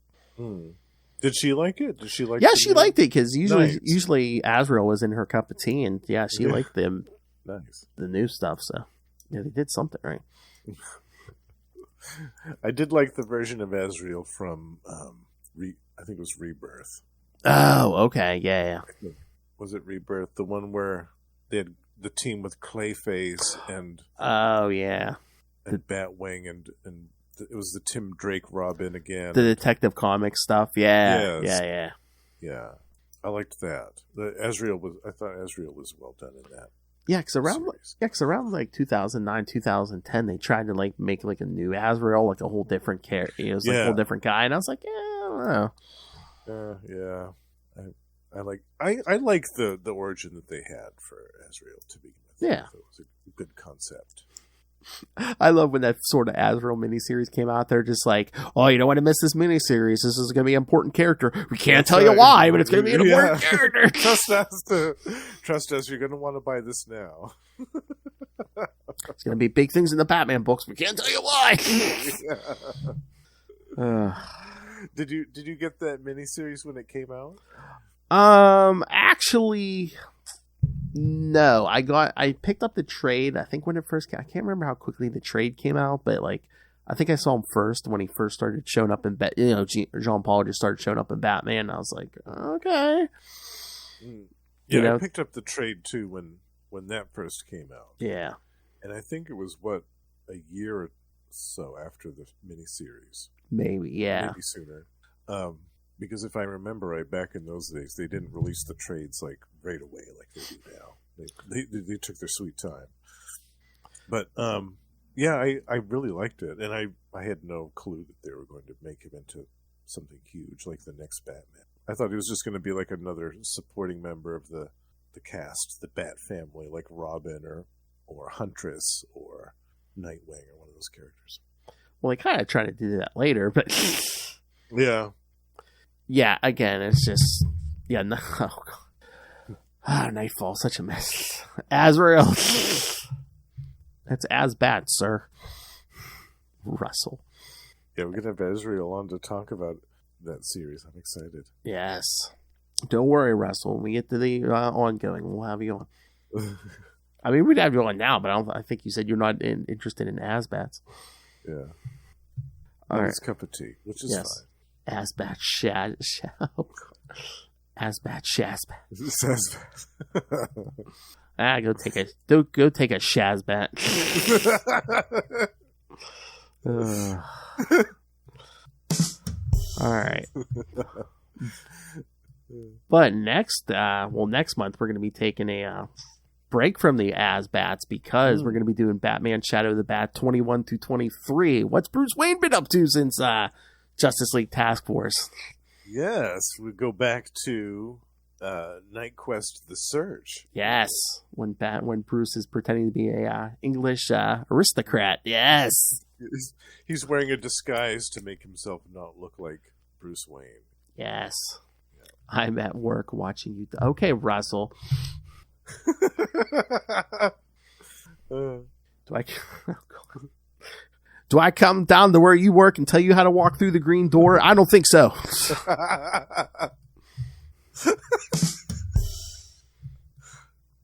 Did she like it? Did she like? Yeah, she liked it because usually Azrael was in her cup of tea, and yeah, she liked the new stuff. So yeah, they did something right. I did like the version of Azrael from I think it was Rebirth. Oh, okay, yeah. Was it Rebirth? The one where they had the team with Clayface and and Batwing and it was the Tim Drake Robin again. The Detective Comics stuff, yeah. I liked that. I thought Azrael was well done in that. Yeah, because around like 2009, 2010, they tried to like make like a new Azrael, like a whole different character. It was like a whole different guy, and I was like, I don't know. I like the origin that they had for Azrael to begin with. Yeah, it was a good concept. I love when that sort of Azrael miniseries came out. They're just like, oh, you don't want to miss this miniseries. This is going to be an important character. We can't tell you why, but it's going to be an important character. Trust us. You're going to want to buy this now. It's going to be big things in the Batman books. We can't tell you why. Did you get that miniseries when it came out? Actually, no. I picked up the trade. I think when it first came. I can't remember how quickly the trade came out, but like I think I saw him first when he first started showing up in Jean Paul just started showing up in Batman. And I was like, okay. Yeah, I picked up the trade too when that first came out. Yeah, and I think it was a year so after the miniseries. Maybe, yeah. Maybe sooner. Because if I remember right, back in those days, they didn't release the trades like right away like they do now. They took their sweet time. But yeah, I really liked it, and I had no clue that they were going to make him into something huge like the next Batman. I thought he was just going to be like another supporting member of the cast, the Bat family, like Robin or Huntress or Nightwing or one of those characters. Well, they kind of tried to do that later, but yeah. Yeah, again, it's just... Yeah, no... Oh, God. Nightfall, such a mess. Azrael. That's Asbat, sir. Russell. Yeah, we're going to have Azrael on to talk about that series. I'm excited. Yes. Don't worry, Russell. When we get to the ongoing, we'll have you on. I mean, we'd have you on now, but I think you said you're not interested in Asbats. Yeah. All right. It's a cup of tea, which is fine. Asbat Asbat Shazbat. Go take a Shazbat. All right. But next month we're going to be taking a break from the Asbats because we're going to be doing Batman Shadow of the Bat 21 through 23. What's Bruce Wayne been up to since Justice League Task Force? Yes, we go back to Knightquest: The Search. Yes, when Bruce is pretending to be a English aristocrat. Yes, he's wearing a disguise to make himself not look like Bruce Wayne. Yes, yeah. I'm at work watching you. Okay, Russell. Do I come down to where you work and tell you how to walk through the green door? I don't think so.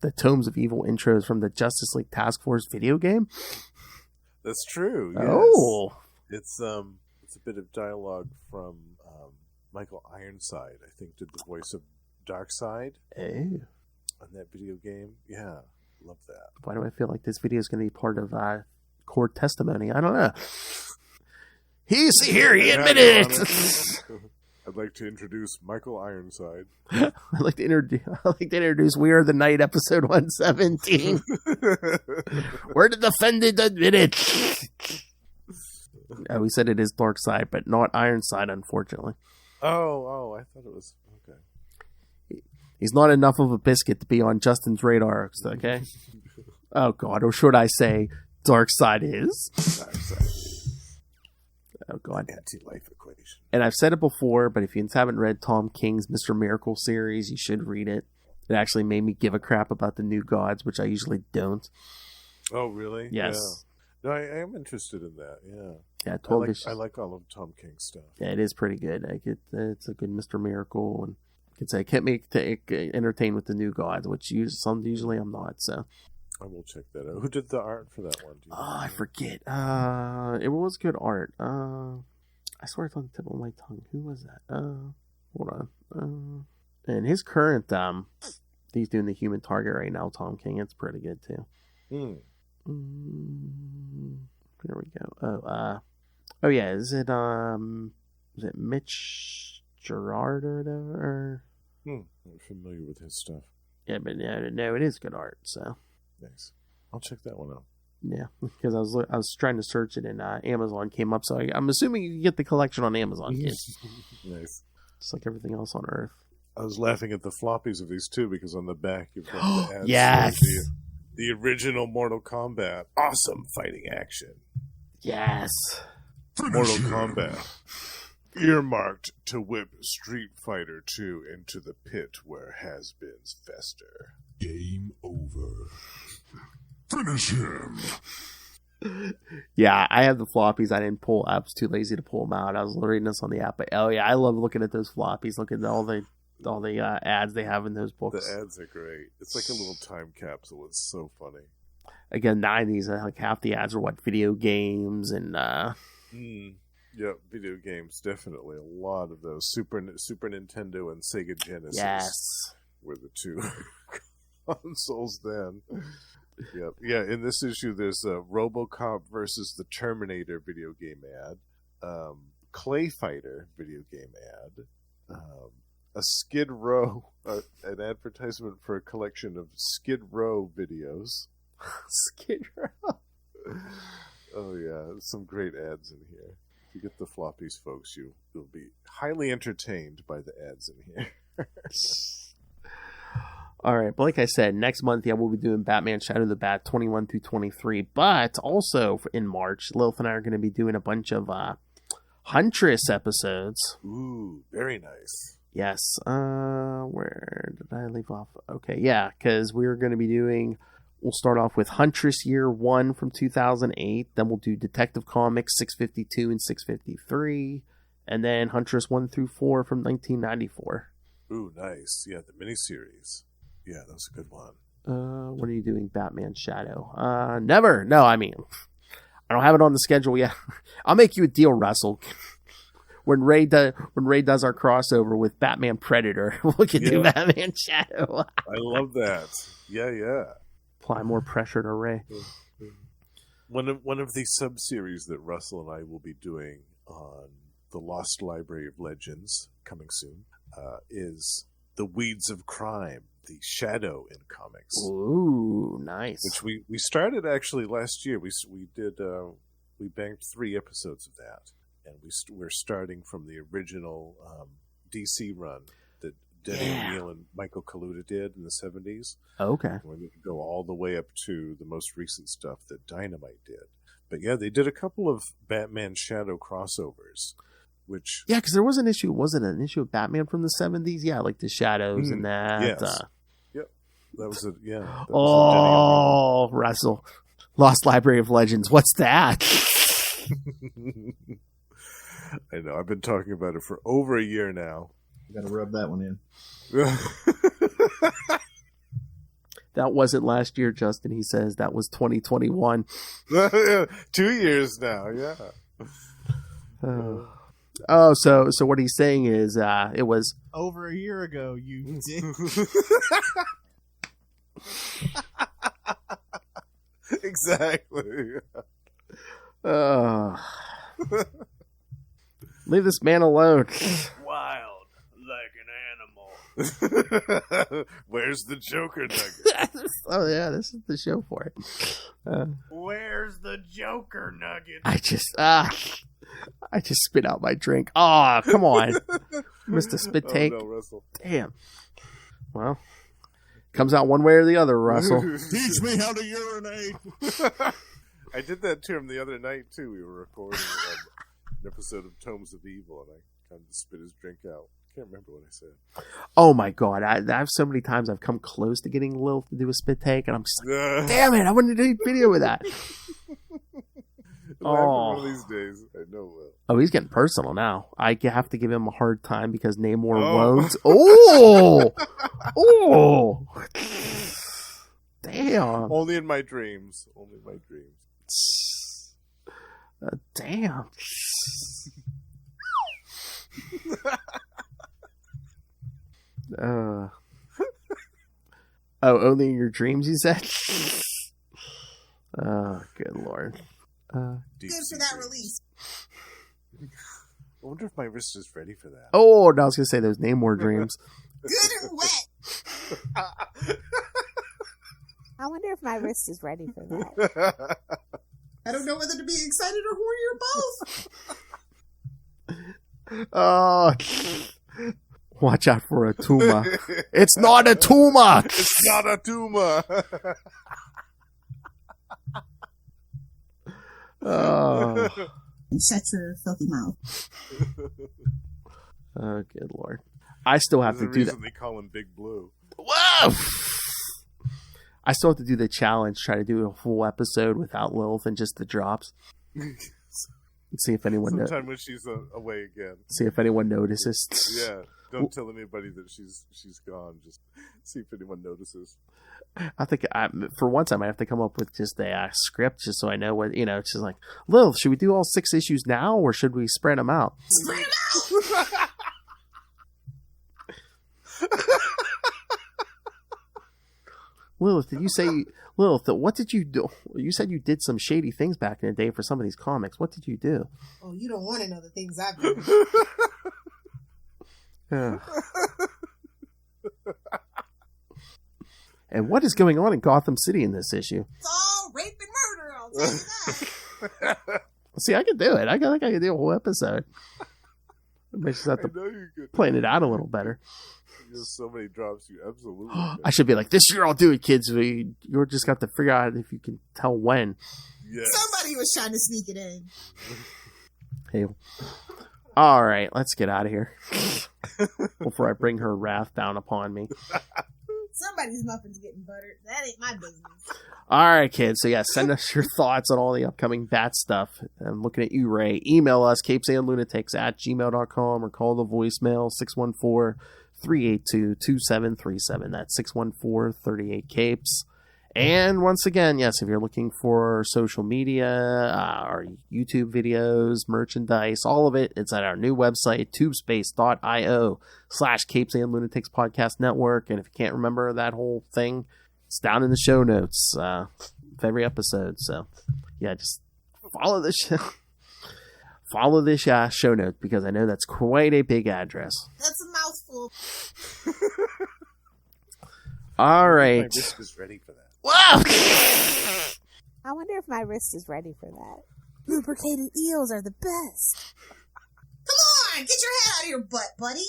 The Tomes of Evil intros from the Justice League Task Force video game? That's true. Yes. Oh. It's a bit of dialogue from Michael Ironside, I think, did the voice of Darkseid on that video game. Yeah, love that. Why do I feel like this video is going to be part of court testimony? I don't know. He admitted it. I'd like to introduce Michael Ironside. I'd like to introduce We Are the Night, episode 117. Where the defendant admit it? Oh, we said it is Darkseid, but not Ironside, unfortunately. Oh, I thought it was okay. He's not enough of a biscuit to be on Justin's radar, okay? Oh, God. Or should I say, Darkseid is? Darkseid is. Oh, God. Anti-life equation. And I've said it before, but if you haven't read Tom King's Mr. Miracle series, you should read it. It actually made me give a crap about the New Gods, which I usually don't. Oh, really? Yes. Yeah. No, I am interested in that, yeah. Yeah, I like all of Tom King's stuff. Yeah, it is pretty good. It's a good Mr. Miracle, and I can say it kept me entertained with the New Gods, which usually I'm not. So I will check that out. Who did the art for that one? I forget. It was good art. I swear it's on the tip of my tongue. Who was that? Hold on. And his current he's doing the Human Target right now. Tom King. It's pretty good too. There we go. Oh yeah, is it Mitch Gerard or whatever? I'm familiar with his stuff. Yeah, but no, it is good art. So nice. I'll check that one out. Yeah, because I was trying to search it and Amazon came up, so I'm assuming you can get the collection on Amazon. Nice. Just like everything else on Earth. I was laughing at the floppies of these too because on the back you've got the ads. Yes. The original Mortal Kombat. Awesome fighting action. Yes. Mortal Kombat. Earmarked to whip Street Fighter 2 into the pit where has-beens fester. Game over. Finish him. Yeah, I have the floppies. I didn't pull. I was too lazy to pull them out. I was reading this on the app. But oh yeah, I love looking at those floppies. Look at all the ads they have in those books. The ads are great. It's like a little time capsule. It's so funny. Again, 90s, like half the ads are video games and yeah, video games, definitely. A lot of those. Super Nintendo and Sega Genesis yes. were the two consoles then. Yep. Yeah, in this issue, there's a RoboCop versus the Terminator video game ad, Clay Fighter video game ad, a Skid Row, an advertisement for a collection of Skid Row videos. Skid Row. Oh yeah, some great ads in here. If you get the floppies, folks, you'll be highly entertained by the ads in here. All right, but like I said, next month, we'll be doing Batman Shadow of the Bat 21 through 23. But also in March, Lilith and I are going to be doing a bunch of Huntress episodes. Ooh, very nice. Yes. Where did I leave off? Okay, yeah, because we're going to be doing... We'll start off with Huntress Year 1 from 2008. Then we'll do Detective Comics 652 and 653. And then Huntress 1 through 4 from 1994. Ooh, nice. Yeah, the miniseries. Yeah, that was a good one. When are you doing Batman Shadow? Never. No, I mean, I don't have it on the schedule yet. I'll make you a deal, Russell. When Ray does our crossover with Batman Predator, we can do Batman Shadow. I love that. Yeah. Apply more pressure to Ray. One of the sub-series that Russell and I will be doing on the Lost Library of Legends, coming soon, is The Weeds of Crime, the Shadow in comics. Ooh, nice. Which we started actually last year. We banked 3 episodes of that, and we're starting from the original DC run that Denny O'Neil and Michael Kaluta did in the 70s. Okay. We're going to go all the way up to the most recent stuff that Dynamite did. But yeah, they did a couple of Batman Shadow crossovers. Which because there was an issue. Was it an issue of Batman from the 70s? Yeah, like the shadows and that. Yes. Yep. That was Russell. Lost Library of Legends. What's that? I know. I've been talking about it for over a year now. You got to rub that one in. That wasn't last year, Justin. He says that was 2021. 2 years now. Yeah. So what he's saying is it was over a year ago, you dick. Exactly. Leave this man alone. Wild like an animal. Where's the Joker nugget? Oh yeah, this is the show for it. Where's the Joker nugget? I just spit out my drink. Oh, come on. Missed a spit take. Oh, no, Russell. Damn. Well, comes out one way or the other, Russell. Teach me how to urinate. I did that to him the other night, too. We were recording an episode of Tomes of Evil, and I kind of spit his drink out. I can't remember what I said. Oh, my God. I have so many times I've come close to getting Lil to do a spit take, and I'm just like, damn it, I wanted to do a video with that. One of these days, I know Will. Oh, he's getting personal now. I have to give him a hard time because Namor wounds. Oh! Oh! Damn. Only in my dreams. Only in my dreams. Damn. Only in your dreams, you said? Oh, good Lord. Good for that release. I wonder if my wrist is ready for that. Oh, no, I was going to say those Namor dreams. Good and wet. I wonder if my wrist is ready for that. I don't know whether to be excited or horny or both. Oh, watch out for a tumor. It's not a tumor. It's not a tumor. Oh. And shut your filthy mouth. Oh, good Lord. I still have to do that. They call him Big Blue. Whoa! I still have to do the challenge, try to do a full episode without Lilith and just the drops. See if anyone knows. Sometime when she's away again. See if anyone notices. Yeah. Don't tell anybody that she's gone. Just see if anyone notices. I think for once I might have to come up with just a script just so I know what, it's just like, Lilith, should we do all 6 issues now or should we spread them out? Spread them out! Lilith, did you say Lilith, what did you do? You said you did some shady things back in the day for some of these comics. What did you do? Oh, you don't want to know the things I've done. And what is going on in Gotham City in this issue? It's all rape and murder, I'll tell you that. See, I can do it. I think I can do a whole episode. I just have to plan it out a little better. There's so many drops, you absolutely. I should be like, this year I'll do it, kids. You're just got to figure out if you can tell when. Yes. Somebody was trying to sneak it in. Hey. All right, let's get out of here before I bring her wrath down upon me. Somebody's muffin's getting buttered. That ain't my business. All right, kids. So, yeah, send us your thoughts on all the upcoming Bat stuff. I'm looking at you, Ray. Email us, CapesandLunatics@gmail.com, or call the voicemail, 614-382-2737. That's 614-38-CAPES. And once again, yes, if you're looking for social media, our YouTube videos, merchandise, all of it, it's at our new website, tubespace.io/CapesandLunatics Podcast Network. And if you can't remember that whole thing, it's down in the show notes of every episode. So, yeah, just follow the show. Follow this show notes, because I know that's quite a big address. That's a mouthful. All right. My wrist is ready for that. Wow! I wonder if my wrist is ready for that. Lubricated eels are the best. Come on, get your head out of your butt, buddy.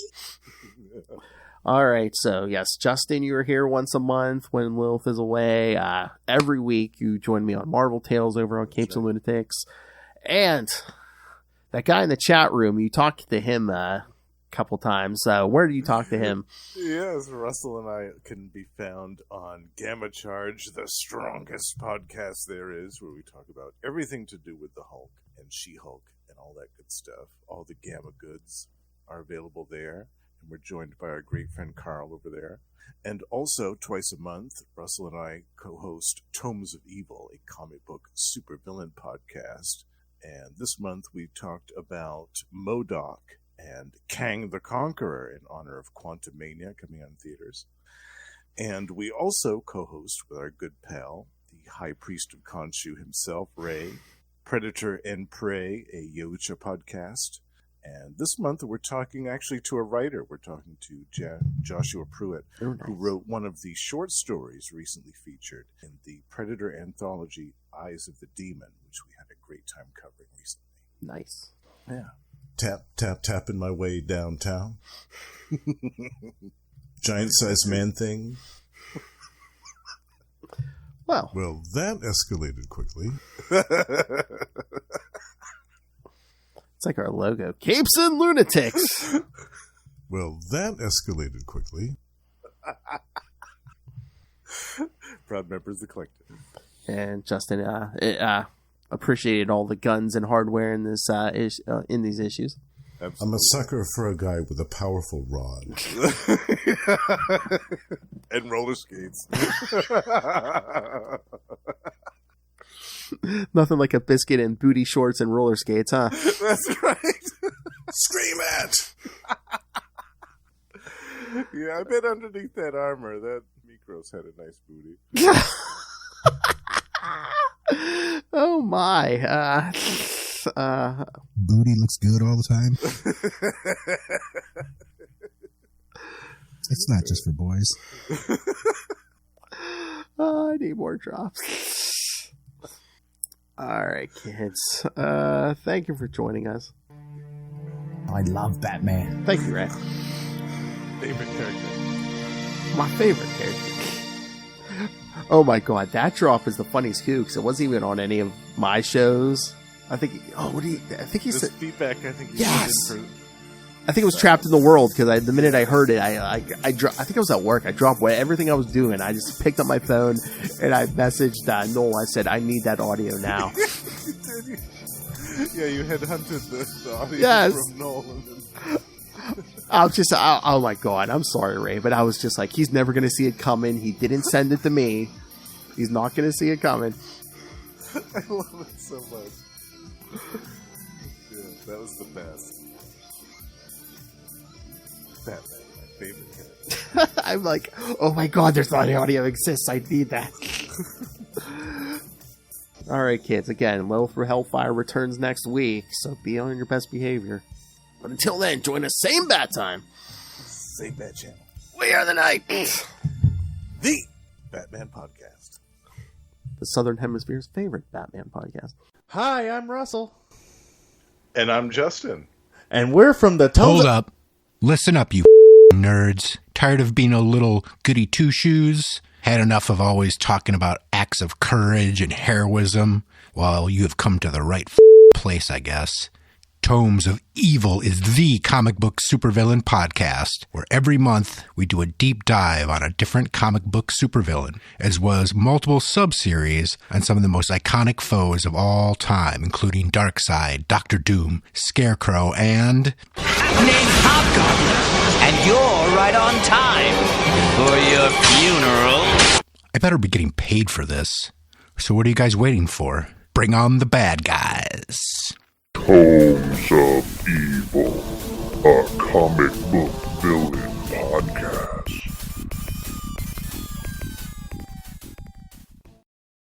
All right, so yes, Justin, you're here once a month when Lilith is away. Every week you join me on Marvel Tales over on Capes and Lunatics. And that guy in the chat room, you talked to him a couple times. Where do you talk to him? Yes, Russell and I can be found on Gamma Charge, the strongest podcast there is, where we talk about everything to do with the Hulk and She-Hulk and all that good stuff. All the Gamma goods are available there. And we're joined by our great friend Carl over there. And also, twice a month, Russell and I co-host Tomes of Evil, a comic book supervillain podcast. And this month we talked about MODOK and Kang the Conqueror in honor of Quantumania coming on theaters. And we also co-host with our good pal, the High Priest of Khonshu himself, Ray, Predator and Prey, a Yocha podcast. And this month we're talking actually to a writer. We're talking to Joshua Pruitt, who wrote one of the short stories recently featured in the Predator anthology Eyes of the Demon, which we had a great time covering recently. Nice. Yeah. Tap, tap, tapping my way downtown. Giant-sized man thing. Well, that escalated quickly. it's like our logo. Capes and Lunatics. That escalated quickly. Proud members of the collective. And Justin appreciated all the guns and hardware in this in these issues. Absolutely. I'm a sucker for a guy with a powerful rod. And roller skates. Nothing like a biscuit and booty shorts and roller skates, huh? That's right. Scream it! Yeah, I bet underneath that armor, that Mekros had a nice booty. Oh my. Booty looks good all the time. It's not just for boys. I need more drops. All right, kids. Thank you for joining us. I love Batman. Thank you, Ray. Favorite character. My favorite character. Oh my god, that drop is the funniest too, because it wasn't even on any of my shows. I think. I think he said feedback. I think. Yes. I think it was Trapped in the World, because the minute I heard it, I think I was at work. I dropped everything I was doing. I just picked up my phone and I messaged Noel. I said, "I need that audio now." Yeah, you had hunted the audio from Noel. Oh my god, I'm sorry, Ray, but I was just like, he's never going to see it coming. He didn't send it to me. He's not going to see it coming. I love it so much. Yeah, that was the best. Batman, my favorite character. I'm like, oh my god, there's not any audio exists. I need that. All right, kids. Again, Little for Hellfire returns next week, so be on your best behavior. But until then, join us same bat time. Same bat channel. We are the Knightquest. The Batman Podcast. The Southern Hemisphere's favorite Batman podcast. Hi, I'm Russell. And I'm Justin. And we're from the Hold up. Listen up, you nerds. Tired of being a little goody two-shoes? Had enough of always talking about acts of courage and heroism? Well, you have come to the right place, I guess. Tomes of Evil is the comic book supervillain podcast, where every month we do a deep dive on a different comic book supervillain, as well as multiple sub-series on some of the most iconic foes of all time, including Darkseid, Doctor Doom, Scarecrow, and... Named Hobgoblin, and you're right on time for your funeral. I better be getting paid for this. So what are you guys waiting for? Bring on the bad guys. Tomes of Evil, a comic book villain podcast.